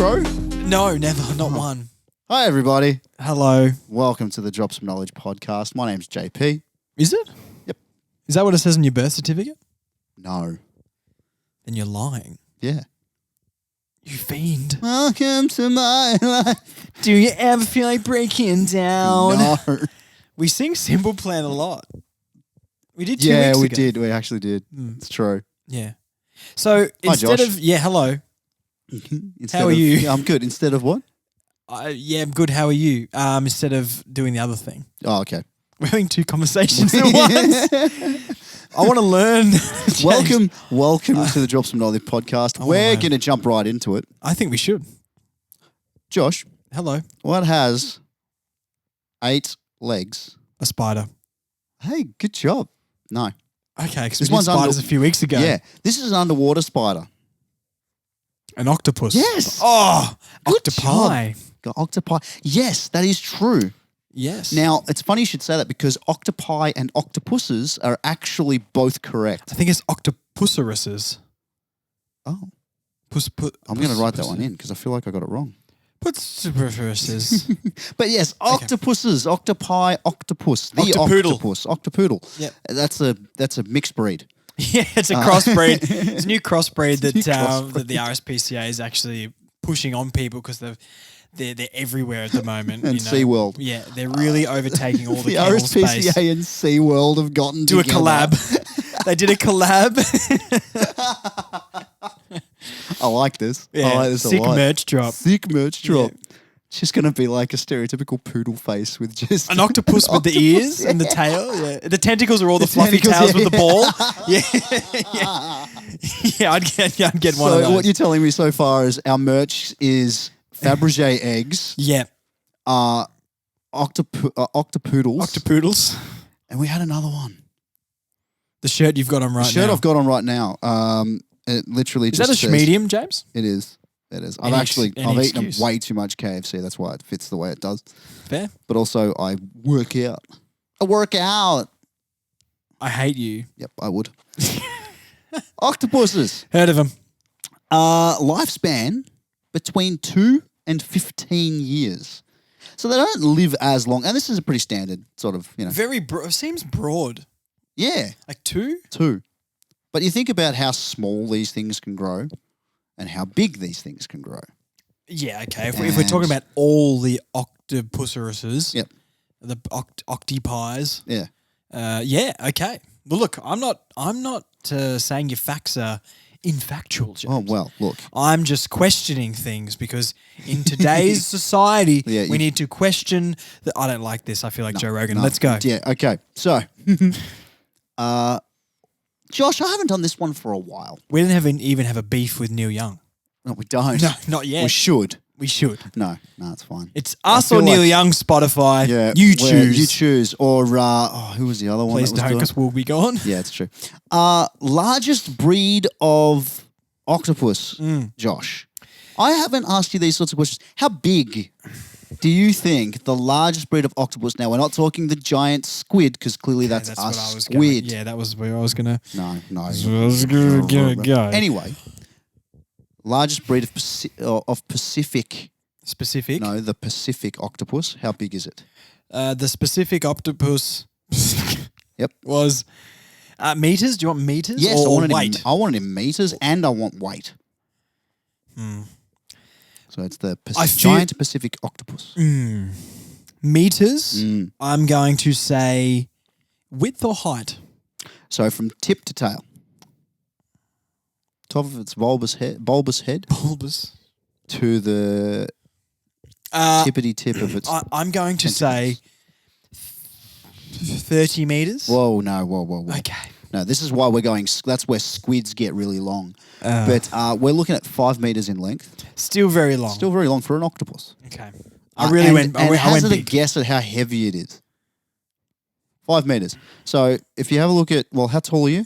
intro? No, never. Not one. Hi, everybody. Hello. Welcome to the Drop Some Knowledge podcast. My name's JP. Is it? Yep. Is that what it says on your birth certificate? No. Then you're lying. Yeah. You fiend. Welcome to my life. Do you ever feel like breaking down? No. We sing Simple Plan a lot. We did 2 Yeah, weeks we ago. did. We actually did. It's true. Yeah. So instead Josh. of hello. Instead How are of- you? Yeah, I'm good. Instead of what? I'm good. How are you? Instead of doing the other thing. Oh, okay. We're having two conversations at once. I want to learn. Welcome to the Drop Some Knowledge podcast. We're going to jump right into it. I think we should. Josh, Hello. what has 8 legs? A spider. Hey, good job. No. Okay, because This we did one's spiders a few weeks ago. Yeah. This is an underwater spider. An octopus. Yes. Oh, Good octopi. job. Got octopi. Yes, that is true. Yes. Now, it's funny you should say that because octopi and octopuses are actually both correct. I think it's octopusaruses. Oh. I'm going to write that one in because I feel like I got it wrong. Pusaruses. But yes, octopuses, octopi, octopus, the Octopoodle. octopus, octopoodle. Yep. That's a mixed breed. Yeah, it's a crossbreed. It's a new crossbreed that crossbreed. that the RSPCA is actually pushing on people because they're everywhere at the moment. And SeaWorld. Yeah, they're really overtaking all the The kennel RSPCA space. and SeaWorld have gotten Do a together. collab. They did a collab. I like this. Yeah, I like this sick a lot. merch drop. Sick merch drop. Yeah. It's just going to be like a stereotypical poodle face with just... An octopus with the ears and the tail. Yeah, the tentacles are all the fluffy tentacles, tails with the ball. Yeah, yeah. I'd get one of So those. what you're telling me so far is our merch is Fabergé eggs, Yeah, octopoodles, octopoodles. and we had another one. The shirt you've got on right The shirt now. I've got on right now, it literally Is just that a says- medium, James? It is. It is. Any I've eaten excuse. way too much KFC. That's why it fits the way it does. Fair. But also, I work out. I work out. I hate you. Yep, I would. Octopuses. Heard of them? Lifespan between 2 and 15 years. So they don't live as long. And this is a pretty standard sort of, Very seems broad. Yeah, Like 2? 2. But you think about how small these things can grow and how big these things can grow. Yeah, okay. If we're talking about all the octopusaruses, Yep. the octopis, Yeah. yeah, okay. Well, look, I'm not saying your facts are infactual, James. Oh, well, look. I'm just questioning things because in today's society, Yeah, we need to question. I don't like this. I feel like Joe Rogan. No. Let's go. Yeah, okay. So, Josh, I haven't done this one for a while. We didn't even have a beef with Neil Young. No, we don't. No, not yet. We should. We should. No, it's fine. It's us feel or Neil like- Young, Spotify. Yeah, you where choose. You choose. Or, who was the other one? Please that was don't, doing- because we'll be gone. Yeah, it's true. Largest breed of octopus, Josh. I haven't asked you these sorts of questions. How big do you think the largest breed of octopus? Now, we're not talking the giant squid because clearly that's a what I was squid. Yeah, that was where I was going to. No. go. Anyway, largest breed of Pacific. Specific. No, the Pacific octopus. How big is it? The specific octopus Yep. was meters. Do you want meters Yes, or I want weight? I want it in meters and I want weight. So it's the giant Pacific octopus. Meters, I'm going to say width or height? So from tip to tail. Top of its bulbous head Bulbous. to the tippity tip of its... I'm going to say 30 meters. Whoa, no, whoa. Okay. No, this is why we're going... That's where squids get really long. But we're looking at 5 meters in length. Still very long. Still very long for an octopus. Okay. I really went hazard a big. guess at how heavy it is. 5 meters. So if you have a look at... Well, how tall are you?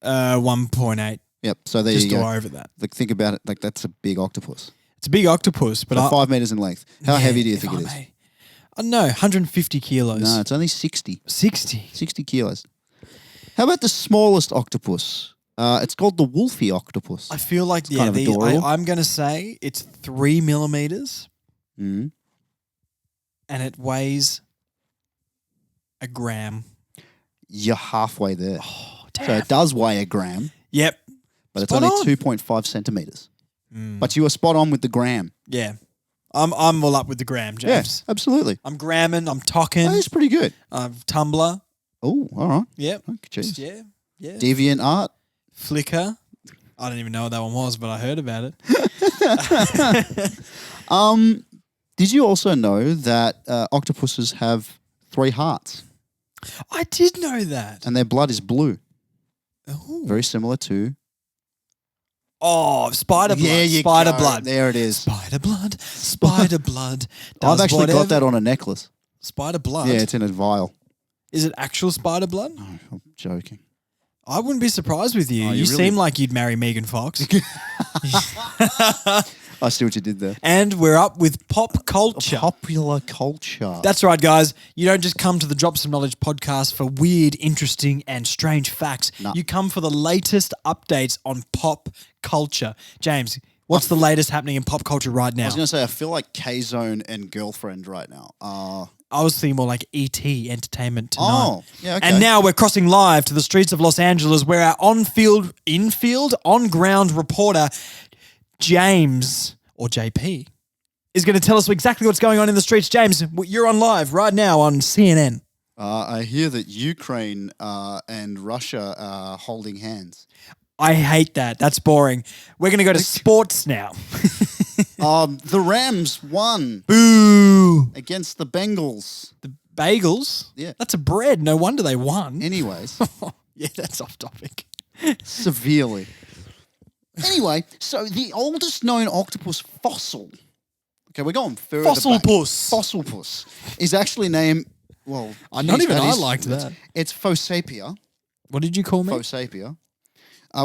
1.8. Yep, so there Just you go. all over that. Like, think about it. Like, that's a big octopus. It's a big octopus, but So 5 meters in length. How heavy do you think it is? I don't know, 150 kilos. No, it's only 60. 60. 60 kilos. How about the smallest octopus It's called the Wolfie octopus. I feel like kind of adorable. I'm going to say it's 3 millimeters Mm. and it weighs a gram. You're halfway there. Oh, So damn. it does weigh a gram, Yep. but it's Spot only on. 2.5 centimeters. Mm. But you were spot on with the gram. Yeah. I'm all up with the gram, James. Yeah, absolutely. I'm gramming, I'm talking, That is pretty good. I'm Tumblr. Oh, all right. Yep. Okay, Just, jeez. yeah. Deviant art. Flickr. I don't even know what that one was, but I heard about it. Did you also know that octopuses have 3 hearts I did know that. and their blood is blue? Ooh. Very similar to... Oh, spider blood. Yeah, you Spider go. blood. There it is. Spider blood. Spider blood. I've does actually whatever- got that on a necklace. Spider blood. Yeah, it's in a vial. Is it actual spider blood? No, I'm joking. I wouldn't be surprised with you. Oh, you you really- seem like you'd marry Megan Fox. I see what you did there. And we're up with pop culture. Popular culture. That's right, guys. You don't just come to the Drop Some Knowledge podcast for weird, interesting, and strange facts. No. You come for the latest updates on pop culture. James, what's the latest happening in pop culture right I now? was going to say, I feel like K-Zone and Girlfriend right now. I was thinking more like E.T. Entertainment Tonight. Oh, yeah, okay. And now we're crossing live to the streets of Los Angeles where our on-ground reporter, James, or JP, is going to tell us exactly what's going on in the streets. James, you're on live right now on CNN. I hear that Ukraine and Russia are holding hands. I hate that. That's boring. We're going to go to sports now. The Rams won Boo. against the Bengals. The bagels? Yeah. That's a bread. No wonder they won. Anyways, Yeah, that's off topic. severely. Anyway, so the oldest known octopus fossil. Okay, we're going further Fossil back. puss. Fossilpus is actually named. Well, Not geez, even that I is- liked that. It's Phosapia. What did you call me? Phosapia,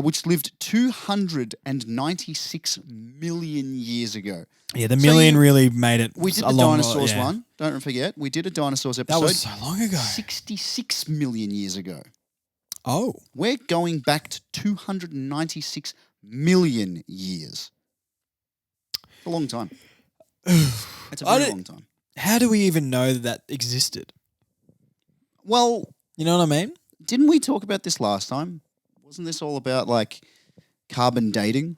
which lived 296 million years ago. Yeah, the So million you- really made it. We did a the long dinosaurs yeah. one. Don't forget, we did a dinosaurs That episode. was so long ago. 66 million years ago. Oh. We're going back to 296 million years. It's a long time. It's a I very don't- long time. How do we even know that existed? Well, You know what I mean? didn't we talk about this last time? Wasn't this all about like carbon dating?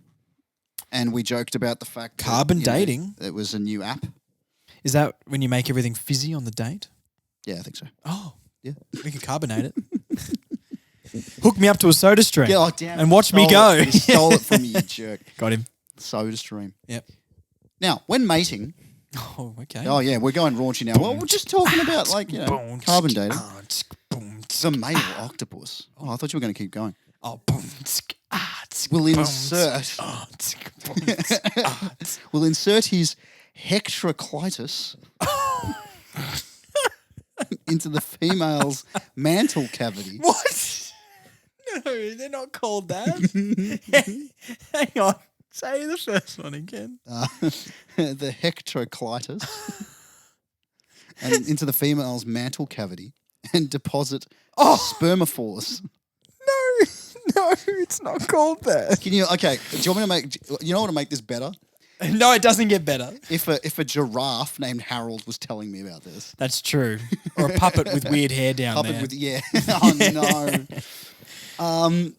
And we joked about the fact Carbon that, dating? It was a new app. Is that when you make everything fizzy on the date? Yeah, I think so. Oh, Yeah. we can carbonate it. Hook me up to a soda stream Yeah, oh, damn it. and watch me Stole go. it. You stole it from me, you jerk. Got him. Soda stream. Yep. Now, when mating, Oh, okay. oh yeah, we're going raunchy now. Well, we're just talking about like, Boom, carbon dating. boom, The male octopus. Oh, I thought you were going to keep going. oh, boom, Will boom, insert. Will insert his hectoroclitus into the female's mantle cavity. What? No, they're not called that. Hang on. Say the first one again. The hectoroclitus and into the female's mantle cavity and deposit spermophores. No, it's not called that. Can you? Okay. Do you want me to make? You know what to make this better? No, it doesn't get better. If a giraffe named Harold was telling me about this, That's true. Or a puppet with weird hair down puppet there. with oh no.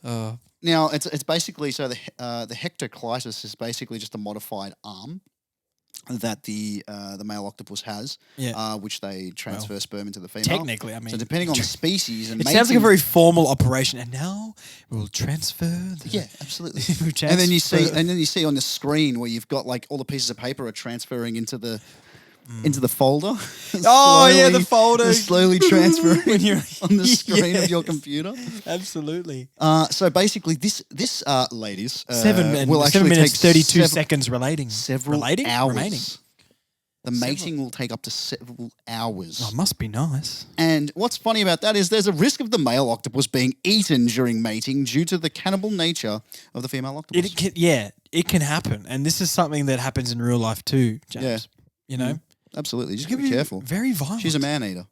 Oh. Now it's basically so the hectoclitus is basically just a modified arm that the male octopus has, Yeah. which they transfer sperm into the female. Technically, I mean. So depending on the species and It sounds like a mating- very formal operation. And now we'll transfer the... yeah, absolutely. We'll And then you transfer- see on the screen where you've got like all the pieces of paper are transferring into the folder. Oh, yeah, the Slowly- folder. they're slowly transferring When you're- on the screen of your Yes. computer. Absolutely. So basically, this ladies, 7 will minutes, take 32 seconds relating. several relating? hours. Remaining. The mating will take up to several hours. Oh, must be nice. And what's funny about that is there's a risk of the male octopus being eaten during mating due to the cannibal nature of the female octopus. It can happen. And this is something that happens in real life too, James. Yeah. You know? Absolutely. Just It can be careful. Very violent. She's a man eater.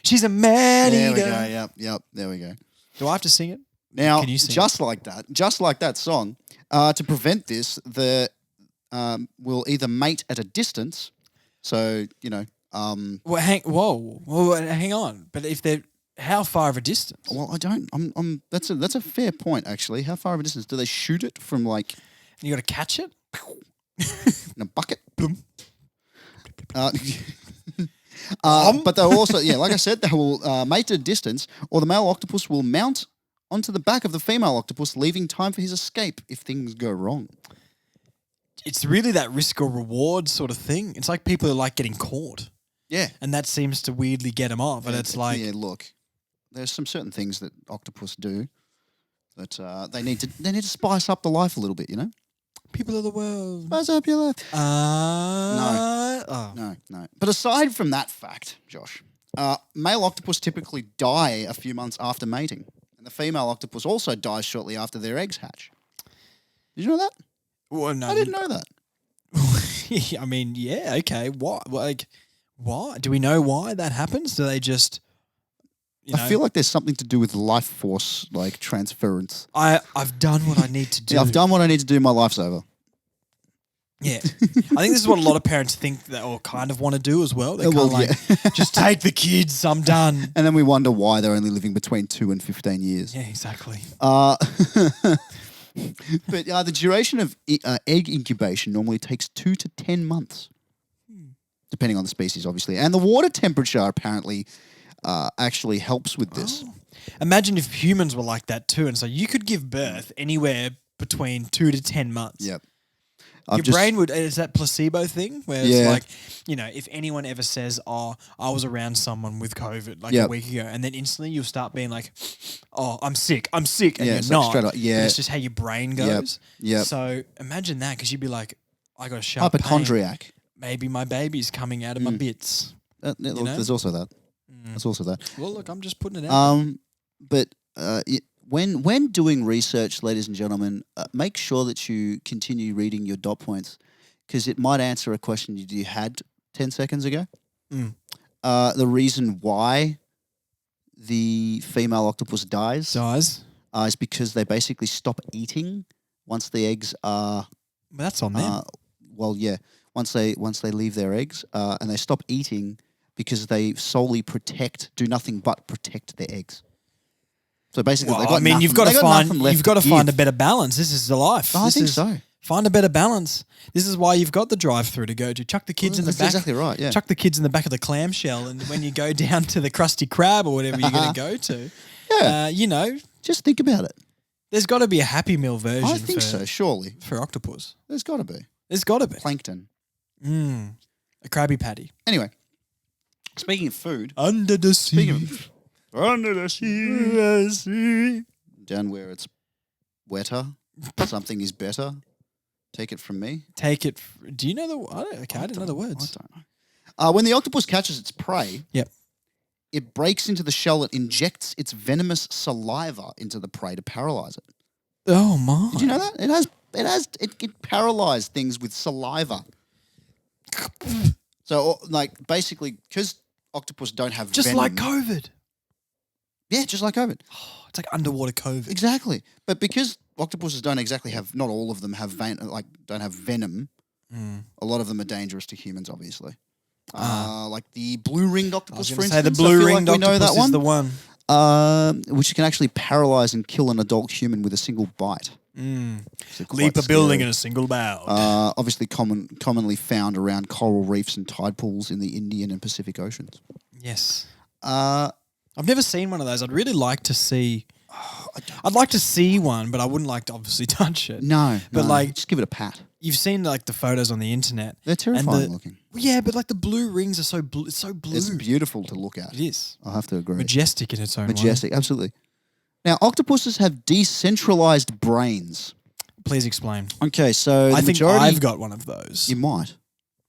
She's a man There eater. we go. Yep. There we go. Do I have to sing it? Now, Can you sing just like that song, to prevent this, the will either mate at a distance. So, Well, hang on. But if they're how far of a distance? well, I don't. That's a fair point actually. How far of a distance do they shoot it from? Like You got to catch it. in a bucket. But they'll also, like I said, they will mate at a distance, or the male octopus will mount onto the back of the female octopus, leaving time for his escape if things go wrong. It's really that risk or reward sort of thing. It's like people are like getting caught, Yeah. and that seems to weirdly get them off. And it's like, look, there's some certain things that octopus do that they need to spice up the life a little bit, people of the world. Spice up your life. No. No. But aside from that fact, Josh, male octopus typically die a few months after mating, and the female octopus also dies shortly after their eggs hatch. Did you know that? Well, no. I didn't know that. I mean, yeah, okay. Why? Why? Do we know why that happens? Do they just? I feel like there's something to do with life force, like transference. I've done what I need to do. Yeah, I've done what I need to do. My life's over. Yeah, I think this is what a lot of parents think that or kind of want to do as well. They're kind of just take the kids. I'm done. And then we wonder why they're only living between 2 and 15 years. Yeah, exactly. But the duration of egg incubation normally takes 2 to 10 months, depending on the species, obviously. And the water temperature apparently actually helps with this. Oh. Imagine if humans were like that too, and so you could give birth anywhere between 2 to 10 months. Yep. Your brain would, is that placebo thing where it's like, if anyone ever says, oh, I was around someone with COVID like a week ago, and then instantly you'll start being like, oh, I'm sick, and you're not. Straight up, But it's just how your brain goes. Yep. So imagine that, because you'd be like, I got a sharp hypochondriac. pain. Maybe my baby's coming out of my bits. There's also that. There's also that. Well, look, I'm just putting it out. But when doing research, ladies and gentlemen, make sure that you continue reading your dot points, because it might answer a question you had 10 seconds ago. The reason why the female octopus dies is because they basically stop eating once the eggs are. Well, that's on them. Once they leave their eggs, and they stop eating because they solely do nothing but protect their eggs. So basically, you've got to find a better balance. This is the life. I think so. Find a better balance. This is why you've got the drive-through to go to. Chuck the kids in the back. That's exactly right. Yeah. Chuck the kids in the back of the clamshell, and when you go down to the Krusty Krab or whatever you're going to go to, just think about it. There's got to be a Happy Meal version. I think so. Surely for octopus. There's got to be. There's got to be plankton. A Krabby Patty. Anyway, speaking of food, under the sea. Under the sea. Down where it's wetter, something is better. Take it from me. Do you know the? I didn't know the words. I don't know. When the octopus catches its prey, yep, it breaks into the shell and injects its venomous saliva into the prey to paralyze it. Oh my! Did you know that? It can paralyze things with saliva. So, basically, because octopus don't have just venom, like COVID. Yeah, just like COVID. Oh, it's like underwater COVID. Exactly. But because octopuses don't exactly have, not all of them have don't have venom. A lot of them are dangerous to humans, obviously. Like the blue-ringed octopus, for instance. The blue-ringed octopus is the one. Which can actually paralyze and kill an adult human with a single bite. Leap a building in a single bound. Obviously commonly found around coral reefs and tide pools in the Indian and Pacific Oceans. Yes. I've never seen one of those. I'd really like to see. I'd like to see one, but I wouldn't like to obviously touch it. No, just give it a pat. You've seen the photos on the internet. They're terrifying looking. Yeah, but the blue rings are so blue. It's so blue. It's beautiful to look at. It is. I'll have to agree. Majestic in its own way. Majestic, absolutely. Now, octopuses have decentralized brains. Please explain. Okay, so I think I've got one of those. You might.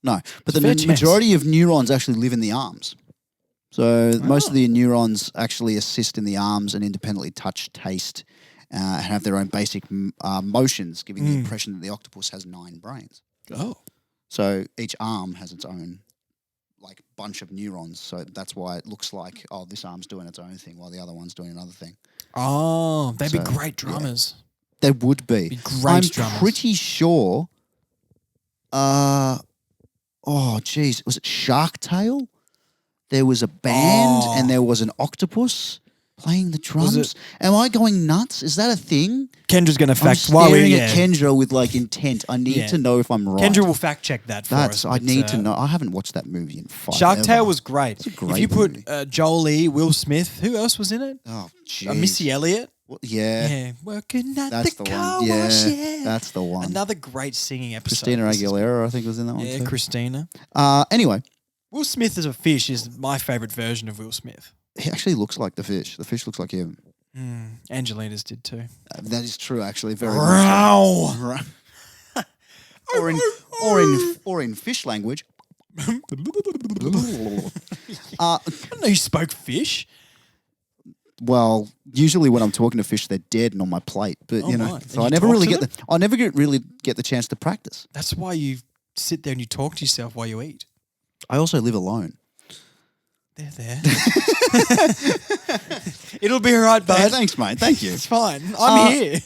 No, but the majority of neurons actually live in the arms. So most of the neurons actually assist in the arms and independently touch, taste, and have their own basic motions, giving the impression that the octopus has 9 brains. Oh. So each arm has its own bunch of neurons. So that's why it looks like, this arm's doing its own thing while the other one's doing another thing. Oh, they'd be So, great drummers. They would be. great I'm drummers. pretty sure. Geez, was it Shark Tale? There was a band and there was an octopus playing the drums. Am I going nuts? Is that a thing? Kendra's going to I'm fact. While staring we at Kendra with like intent. I need to know if I'm right. Kendra will fact check that for us. I need to know. I haven't watched that movie in five. Shark Tale was great. It's a great if you put movie. Jolie, Will Smith, who else was in it? Oh, jeez. Missy Elliott. Well, yeah. Yeah, working at That's the the car one. Yeah, wash. Yeah, that's the one. Another great singing episode. Christina Aguilera, I think, was in that one Yeah, too. Christina. Anyway, Will Smith as a fish is my favourite version of Will Smith. he actually looks like the fish. The fish looks like him. Angelina's did too. That is true, actually. Very Wow. much so. or in fish language. I didn't know you spoke fish. Well, usually when I'm talking to fish, they're dead and on my plate. But you know, right. so And I you never talk really to get them? I never really get the chance to practice. That's why you sit there and you talk to yourself while you eat. I also live alone. They're there. It'll be all right, bud. Yeah, thanks, mate. Thank you. It's fine. I'm here.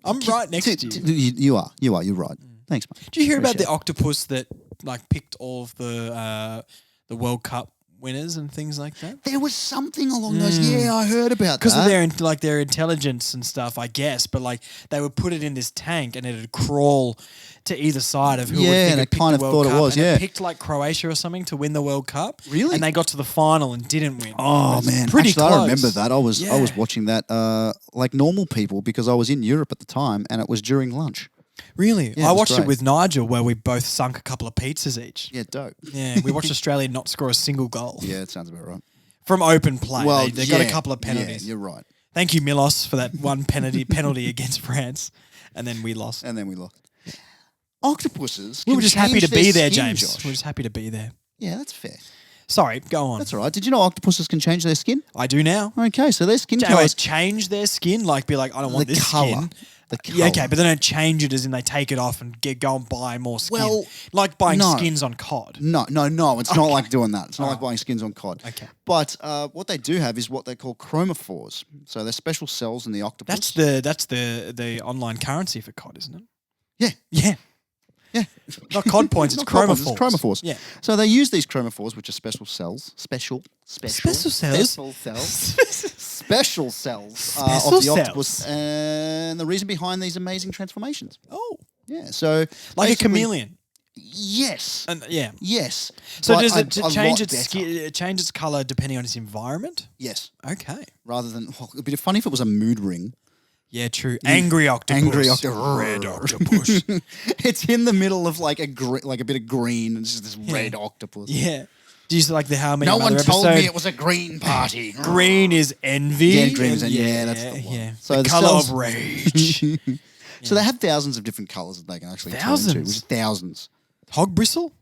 I'm right next to you. You are. You're right. Thanks, mate. Did you hear about Appreciate the octopus that like picked all of the World Cup winners and things like that? There was something along those. Yeah, I heard about that. Because of their intelligence and stuff, I guess. But like they would put it in this tank and it'd crawl to either side of who would think and it I kind of the thought World it Cup, was. and Yeah, it picked like Croatia or something to win the World Cup. Really? And they got to the final and didn't win. Oh man, pretty actually, close. I remember that. I was Yeah. watching that like normal people because I was in Europe at the time and it was during lunch. Really? Yeah, I it was watched it great. with Nigel where we both sunk a couple of pizzas each. Yeah, dope. Yeah, we watched Australia not score a single goal Yeah, it sounds about right. from open play. Well, They got a couple of penalties. Yeah, you're right. Thank you, Milos, for that one penalty against France, and then we lost. And then we lost. Octopuses. We were can just happy change to their be there, skin, James. Josh. We were just happy to be there. Yeah, that's fair. Sorry, go on. That's all right. Did you know octopuses can change their skin? I do now. Okay, so their skin Anyways, color, change their skin, like be like, I don't want the this color, skin. the color. Yeah, okay, but they don't change it as in they take it off and go and buy more skin. Well, like buying no. skins on COD. No, it's not like doing that. It's not like buying skins on COD. Okay. But what they do have is what they call chromophores. So they're special cells in the octopus. That's the online currency for COD, isn't it? Yeah. Yeah. Yeah. Not COD points, it's Not COD points, chromophores. It's chromophores. Yeah. So they use these chromophores, which are special cells. Special Special cells? Special cells. Special cells Special of the octopus. cells. And the reason behind these amazing transformations. Oh. Yeah. So Like a basically- chameleon. Yes. And yeah. Yes. So But does it a change lot its better. change its color depending on its environment? Yes. Okay. Rather than it'd be funny if it was a mood ring. Yeah, true. Angry octopus. Angry octopus. Red octopus. It's in the middle of like a bit of green and it's just this red octopus. Yeah. Do you like the How Many No Mother one told episode? me it was a green party. Green is envy. Yeah, green is and- envy. Yeah, that's the one. Yeah. So the the color cells- of rage. So they have thousands of different colors that they can actually turn Thousands? to, which is thousands. Hog bristle?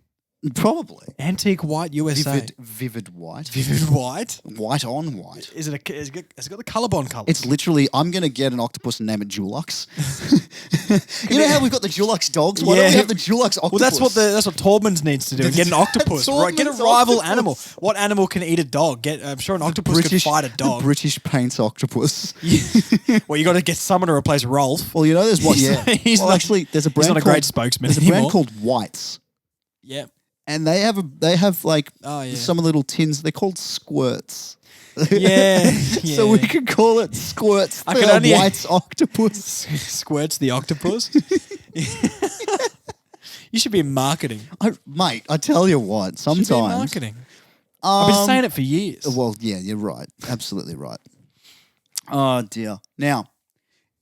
Probably. Antique white USA. Vivid white. Vivid white? White on white. Is it has it got the colorbond color? It's literally, I'm going to get an octopus and name it Dulux. You know how we've got the Dulux dogs? Why don't we Yeah. have the Dulux octopus? Well, that's what Taubman's needs to do. Get an octopus. Right, get a Taubman's rival octopus. animal. What animal can eat a dog? I'm sure an octopus could fight a dog. The British paints octopus. Well, you got to get someone to replace Rolf. Well, you know, there's one. He's Yeah. not- he's well, not- actually, there's a brand. not a called, great spokesman There's a anymore. brand called Whites, Yeah. and they have like Oh, yeah. some of the little tins. They're called squirts. Yeah. So we could call it Squirts. I the could only- White's octopus. Squirts the octopus. You should be in marketing. Mate, I tell you what. Should be in Sometimes. marketing. I've been saying it for years. Well, yeah, you're right. Absolutely right. Oh dear. Now,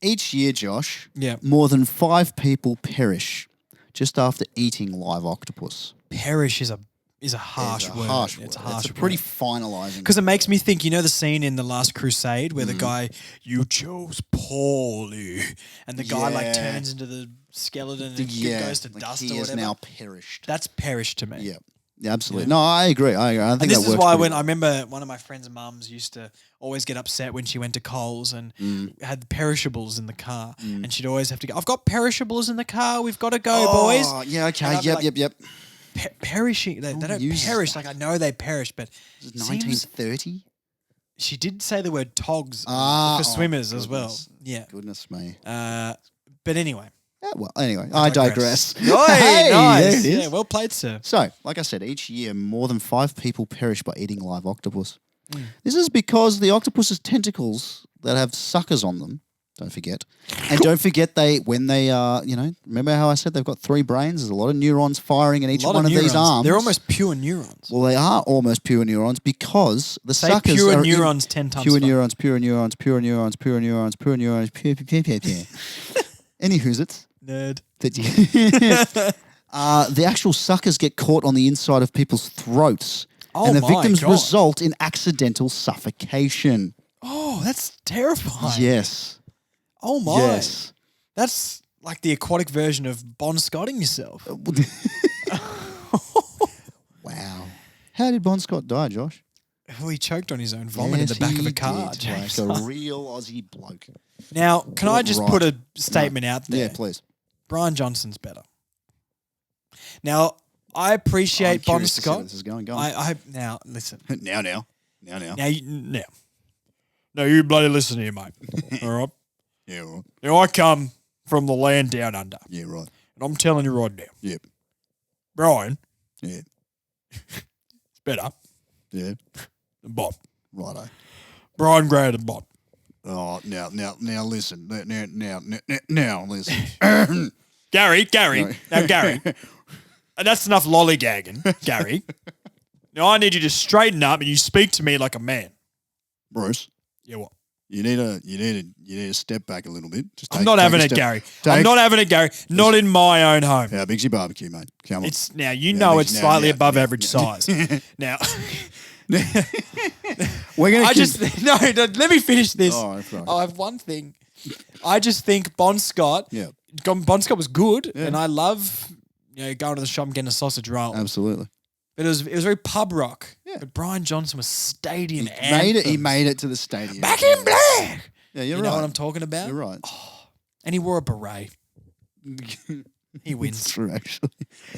each year, Josh, Yeah. more than 5 people perish just after eating live octopus. Perish is a harsh It's a word. harsh word. It's a harsh It's a pretty word. finalising. Because it makes me think, you know the scene in The Last Crusade where the guy, you chose poorly, and the guy like Yeah. turns into the skeleton and goes to like dust he or has whatever? now perished. That's perish to me. Yeah. Yeah, absolutely. No, I agree. I think And that this is works why pretty when I well. remember one of my friend's mums used to always get upset when she went to Coles and had perishables in the car, and she'd always have to go, I've got perishables in the car, we've got to go, boys. Oh, yeah, okay. And I'd be Yep, like, yep. Perishing, they don't uses perish. that? Like I know they perish, but Is it seems 1930? She did say the word togs for swimmers as well. Yeah. Goodness me. But anyway. Anyway, I digress. Hey, nice. There it is. Yeah, well played, sir. So, like I said, each year more than 5 people perish by eating live octopus. This is because the octopus's tentacles that have suckers on them, don't forget, and don't forget when they remember how I said they've got 3 brains? There's a lot of neurons firing in each one of these arms. They're almost pure neurons. Well, they are almost pure neurons because the suckers pure are neurons 10 times pure faster. neurons, pure neurons, pure neurons, pure neurons, pure neurons, pure. Any who's it? Nerd. The actual suckers get caught on the inside of people's throats, and the victims result in accidental suffocation. Oh, that's terrifying. Yes. Oh my. Yes. That's like the aquatic version of BonScotting yourself. Wow. How did BonScott die, Josh? Well, he choked on his own vomit in the back of a car. Like a real Aussie bloke. Now, can I just put a statement out there? Yeah, please. Brian Johnson's better. Now, I appreciate BonScott. This is going. Now listen. Now. Now you bloody listen here, mate. All right. Yeah, right. Now I come from the land down under. Yeah, right. And I'm telling you right now. Yep. Brian. Yeah. It's better. Yeah. Than Bob. Righto. Brian greater than Bob. Oh, now listen. Now listen. Gary. Now, Gary. And that's enough lollygagging, Gary. Now, I need you to straighten up and you speak to me like a man. Bruce. Yeah, what? You need to step back a little bit. I'm not having it, Gary. I'm not having it, Gary. Not in my own home. How big's your barbecue, mate? Come on. It's slightly above average size. Now, we're gonna. No. Let me finish this. Oh, right. I have one thing. I just think BonScott. Yeah. BonScott was good, and I love going to the shop and getting a sausage roll. Absolutely. But it was very pub rock. Yeah. But Brian Johnson was stadium. He made it to the stadium. Back in black. Yeah, You know what I'm talking about? You're right. Oh, and he wore a beret. He wins. It's true, actually.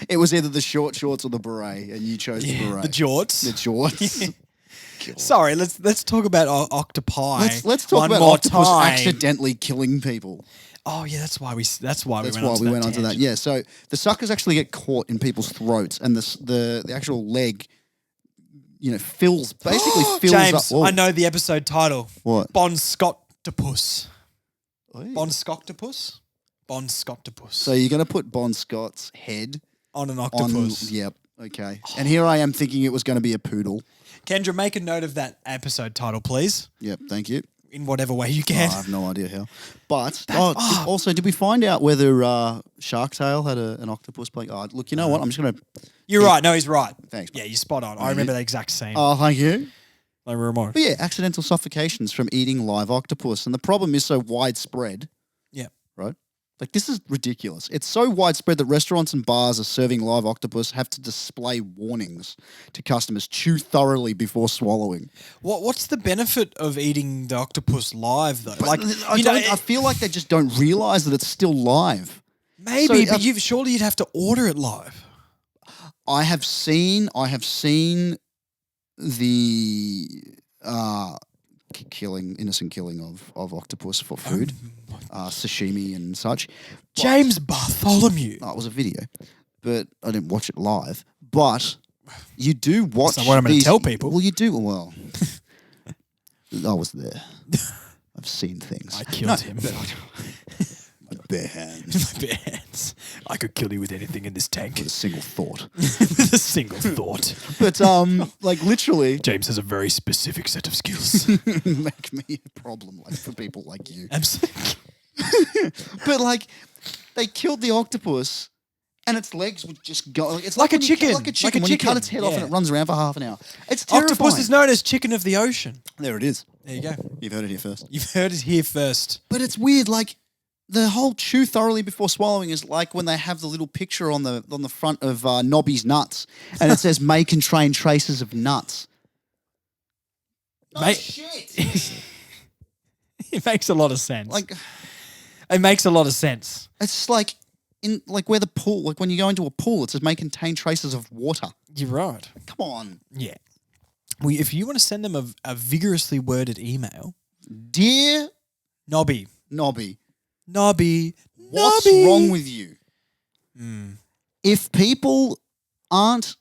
It was either the short shorts or the beret, and you chose the beret. The jorts. The jorts. Sorry, let's talk about Octopi. Let's talk about Octopus accidentally killing people. Oh yeah, that's why we went on to that. Yeah, so the suckers actually get caught in people's throats, and the actual leg, fills James, up. Whoa. I know the episode title. What? BonScotttopus. Oh, yeah. BonScotttopus. BonScotttopus. So you're going to put BonScott's head on an octopus. Yep. Okay. And here I am thinking it was going to be a poodle. Kendra, make a note of that episode title, please. Yep. Thank you. In whatever way you can. I have no idea how. But also, did we find out whether Shark Tale had an octopus playing? Oh, look, you know what? I'm just going to... You're right. No, he's right. Thanks. Yeah, you're spot on. I remember the exact scene. Oh, thank you. Like remote. But yeah, accidental suffocations from eating live octopus. And the problem is so widespread. Yeah. Right? Like, this is ridiculous. It's so widespread that restaurants and bars are serving live octopus have to display warnings to customers. Chew thoroughly before swallowing. What's the benefit of eating the octopus live, though? But I feel like they just don't realise that it's still live. Maybe, but surely you'd have to order it live. I have seen the innocent killing of octopus for food, sashimi and such. James Bartholomew. Oh, it was a video, but I didn't watch it live. But you do watch. That's what I'm going to tell people. Well, you do. Well, I was there. I've seen things. I killed him. My bare hands. My bare hands. I could kill you with anything in this tank. With a single thought. With a single thought. But literally, James has a very specific set of skills. Make me a problem for people like you. Absolutely. But they killed the octopus, and its legs would just go. It's like a chicken. Like a chicken. When you cut its head off and it runs around for half an hour. It's terrifying. Octopus is known as chicken of the ocean. There it is. There you go. You've heard it here first. You've heard it here first. But it's weird. The whole chew thoroughly before swallowing is like when they have the little picture on the front of Nobby's nuts, and it says "may contain traces of nuts." Shit. It makes a lot of sense. It makes a lot of sense. It's like where the pool, when you go into a pool, it says "may contain traces of water." You're right. Come on. Yeah. if you want to send them a vigorously worded email, Dear Nobby, Nobby, what's wrong with you? If people aren't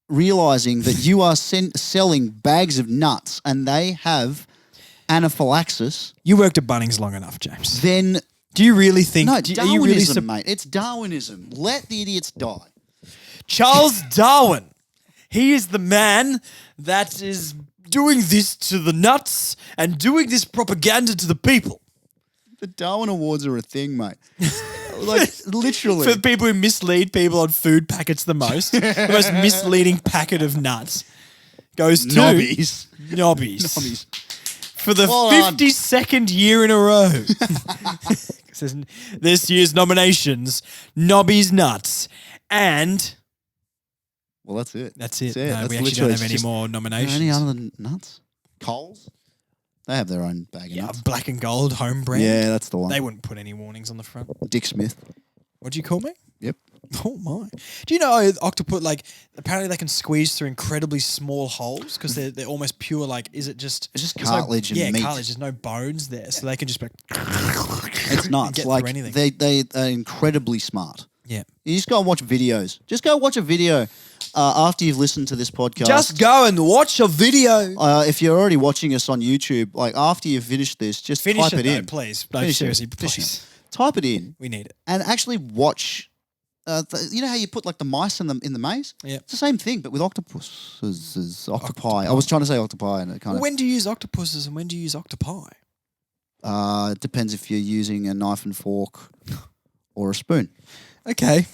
realizing that you are selling bags of nuts and they have anaphylaxis, You worked at Bunnings long enough, James. then Do you really think? no, are Darwinism, you really mate. It's Darwinism. Let the idiots die. Charles Darwin. He is the man that is doing this to the nuts and doing this propaganda to the people. The Darwin Awards are a thing, mate. Like, literally. For the people who mislead people on food packets the most misleading packet of nuts goes to Nobbies. Nobbies. For the Well done. 52nd year in a row. This year's nominations, Nobbies Nuts. And Well, that's it. that's it. That's No, That's we actually literally don't have any just- more nominations. Any other than nuts? Coles? They have their own bag of Yeah, nuts. Black and Gold home brand. Yeah, that's the one. They wouldn't put any warnings on the front. Dick Smith. What'd you call me? Yep. Oh my! Do you know Octopus? Like, apparently they can squeeze through incredibly small holes because they're almost pure. Like, is it just? It's just there's cartilage and meat. cartilage. There's no bones there, so they can just. It's nuts. Get Like, through anything. they are incredibly smart. Yeah. You just go and watch videos. Just go watch a video after you've listened to this podcast. Just go and watch a video. If you're already watching us on YouTube, like after you've finished this, just Finish type it though, in. please. No, Finish it. seriously, Finish please. it. Type it in We need it. and actually watch. You know how you put like the mice in the maze? Yeah. It's the same thing, but with octopuses, octopi. I was trying to say octopi, and it kind of When do you use octopuses and when do you use octopi? it depends if you're using a knife and fork or a spoon. Okay.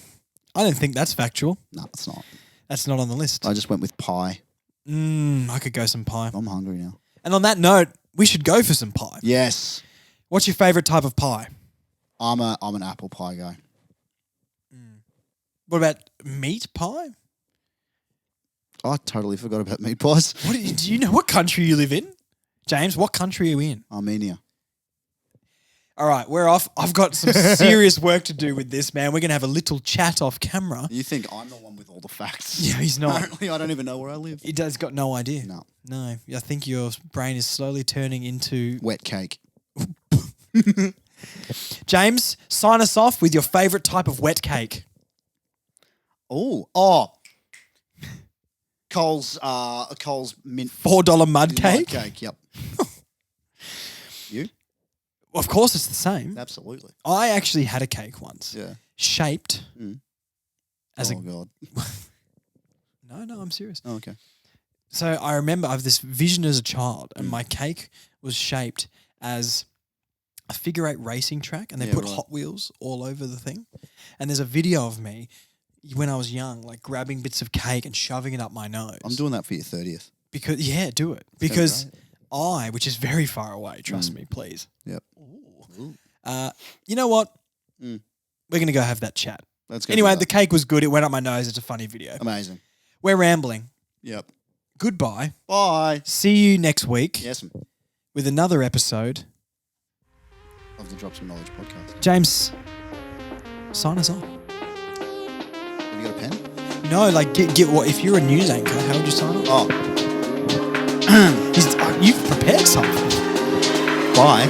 I don't think that's factual. No, it's not. That's not on the list. I just went with pie. I could go some pie. I'm hungry now. And on that note, we should go for some pie. Yes, What's your favourite type of pie? I'm an apple pie guy. What about meat pie? I totally forgot about meat pies. Do you know what country you live in? James, what country are you in? Armenia. All right, we're off. I've got some serious work to do with this, man. We're going to have a little chat off camera. You think I'm the one with all the facts? Yeah, he's not. Apparently, I don't even know where I live. He does got no idea. No. No, I think your brain is slowly turning into... Wet cake. James, sign us off with your favourite type of wet cake. Oh. Coles mint $4 mud mud cake? cake. Yep. You? Of course it's the same. Absolutely. I actually had a cake once. Yeah. Shaped as God. No, I'm serious. Oh, okay. So I remember I have this vision as a child, and my cake was shaped as a figure-8 racing track, and they put Hot Wheels all over the thing. And there's a video of me when I was young, like grabbing bits of cake and shoving it up my nose. I'm doing that for your 30th. Because do it. Because which is very far away, trust me, please. Yep. Ooh. You know what? We're going to go have that chat. Let's go. Anyway, the cake was good. It went up my nose. It's a funny video. Amazing. We're rambling. Yep. Goodbye. Bye. See you next week Yes. with another episode Of the Drop Some Knowledge podcast. James, sign us off. Have you got a pen? No, like get what? If you're a news anchor, how would you sign off? Oh. You've prepared something. Bye.